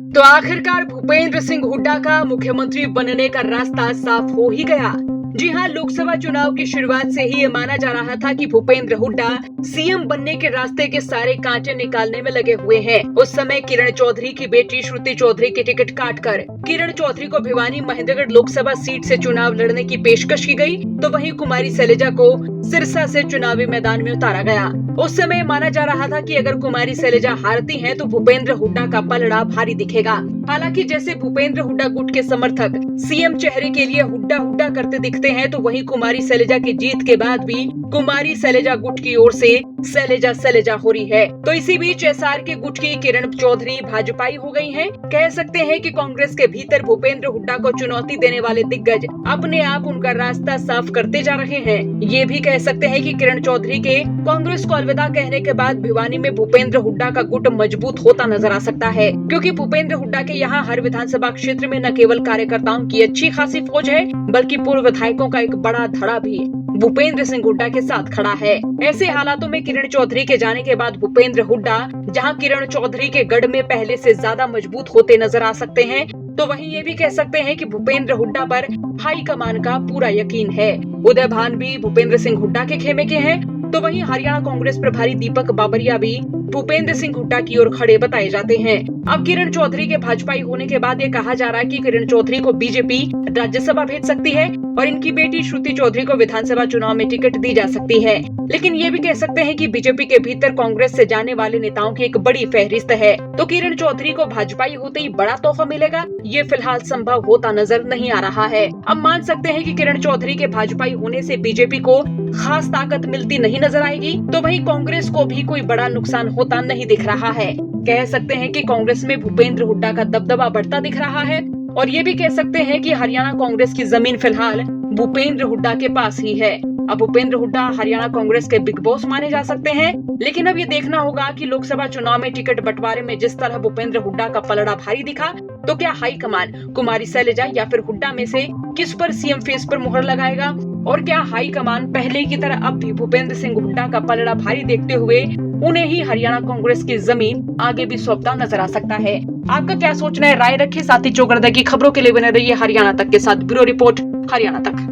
तो आखिरकार भूपेंद्र सिंह हुड्डा का मुख्यमंत्री बनने का रास्ता साफ हो ही गया। जी हां, लोकसभा चुनाव की शुरुआत से ही ये माना जा रहा था कि भूपेंद्र हुड्डा सीएम बनने के रास्ते के सारे कांटे निकालने में लगे हुए हैं। उस समय किरण चौधरी की बेटी श्रुति चौधरी की टिकट काटकर किरण चौधरी को भिवानी महेंद्रगढ़ लोकसभा सीट से चुनाव लड़ने की पेशकश की गई, तो वहीं कुमारी शैलजा को सिरसा से चुनावी मैदान में उतारा गया। उस समय माना जा रहा था कि अगर कुमारी शैलजा हारती हैं तो भूपेंद्र हुड्डा का पलड़ा भारी दिखेगा। हालांकि जैसे भूपेंद्र हुड्डा गुट के समर्थक सीएम चेहरे के लिए हुड्डा हुड्डा करते दिखते हैं, तो वहीं कुमारी शैलजा की जीत के बाद भी कुमारी शैलजा गुट की ओर से शैलजा शैलजा हो रही है। तो इसी बीच एसआर के गुट की किरण चौधरी भाजपाई हो गई हैं। कह सकते हैं कि कांग्रेस के भीतर भूपेंद्र हुड्डा को चुनौती देने वाले दिग्गज अपने आप उनका रास्ता साफ करते जा रहे हैं। ये भी कह सकते हैं कि किरण चौधरी के कांग्रेस को अलविदा कहने के बाद भिवानी में भूपेंद्र हुड्डा का गुट मजबूत होता नजर आ सकता है, क्योंकि भूपेंद्र हुड्डा के यहाँ हर विधानसभा क्षेत्र में न केवल कार्यकर्ताओं की अच्छी खासी फौज है, बल्कि पूर्व विधायकों का एक बड़ा धड़ा भी भूपेंद्र सिंह हुड्डा के साथ खड़ा है। ऐसे हालातों में किरण चौधरी के जाने के बाद भूपेंद्र हुड्डा जहां किरण चौधरी के गढ़ में पहले से ज्यादा मजबूत होते नजर आ सकते हैं, तो वहीं ये भी कह सकते हैं कि भूपेंद्र हुड्डा पर हाई कमान का पूरा यकीन है। उदय भान भी भूपेंद्र सिंह हुड्डा के खेमे के हैं, तो वहीं हरियाणा कांग्रेस प्रभारी दीपक बाबरिया भी भूपेंद्र सिंह हुड्डा की ओर खड़े बताए जाते हैं। अब किरण चौधरी के भाजपाई होने के बाद ये कहा जा रहा है कि किरण चौधरी को बीजेपी राज्यसभा भेज सकती है और इनकी बेटी श्रुति चौधरी को विधानसभा चुनाव में टिकट दी जा सकती है। लेकिन ये भी कह सकते हैं कि बीजेपी के भीतर कांग्रेस से जाने वाले नेताओं की एक बड़ी फहरिस्त है, तो किरण चौधरी को भाजपाई होते ही बड़ा तोहफा मिलेगा, ये फिलहाल संभव होता नजर नहीं आ रहा है। अब मान सकते हैं कि किरण चौधरी के भाजपाई होने से बीजेपी को खास ताकत मिलती नहीं नजर आएगी, तो वहीं कांग्रेस को भी कोई बड़ा नुकसान होता नहीं दिख रहा है। कह सकते हैं कि कांग्रेस में भूपेंद्र हुड्डा का दबदबा बढ़ता दिख रहा है, और ये भी कह सकते हैं कि हरियाणा कांग्रेस की जमीन फिलहाल भूपेंद्र हुड्डा के पास ही है। अब भूपेंद्र हुड्डा हरियाणा कांग्रेस के बिग बॉस माने जा सकते हैं, लेकिन अब ये देखना होगा कि लोकसभा चुनाव में टिकट बंटवारे में जिस तरह भूपेंद्र हुड्डा का पलड़ा भारी दिखा, तो क्या हाई कमान कुमारी शैलजा या फिर हुड्डा में से किस पर सीएम फेस पर मुहर लगाएगा, और क्या हाई कमान पहले की तरह अब भी भूपेंद्र सिंह हुड्डा का पलड़ा भारी देखते हुए उन्हें ही हरियाणा कांग्रेस की जमीन आगे भी सौंपता नजर आ सकता है। आपका क्या सोचना है, राय रखिए। साथ ही चौगरदा की खबरों के लिए बने रहिए हरियाणा तक के साथ। ब्यूरो रिपोर्ट, हरियाणा तक।